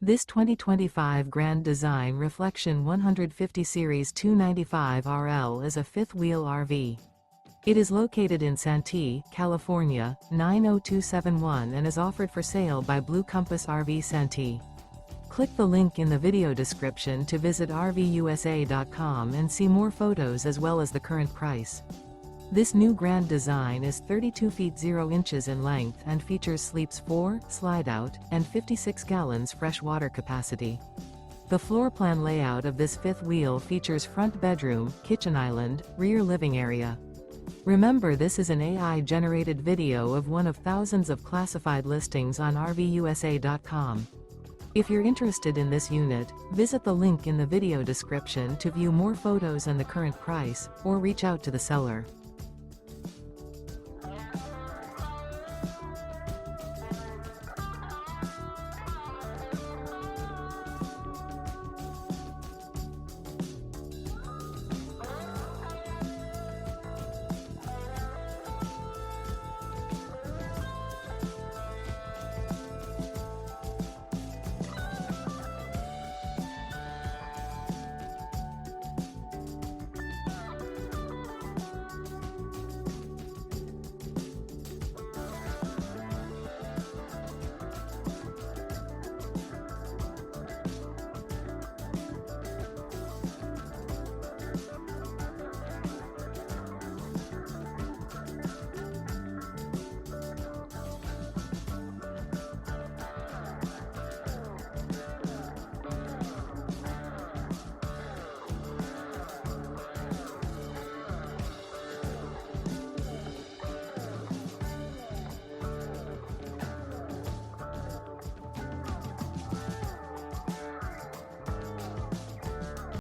This 2025 Grand Design Reflection 150 Series 295RL is a fifth-wheel RV. It is located in Santee, California, 90271 and is offered for sale by Blue Compass RV Santee. Click the link in the video description to visit RVUSA.com and see more photos as well as the current price. This new Grand Design is 32 feet 0 inches in length and features sleeps 4, Slideout, and 56 gallons fresh water capacity. The floor plan layout of this fifth wheel features front bedroom, kitchen island, rear living area. Remember, this is an AI-generated video of one of thousands of classified listings on RVUSA.com. If you're interested in this unit, visit the link in the video description to view more photos and the current price, or reach out to the seller.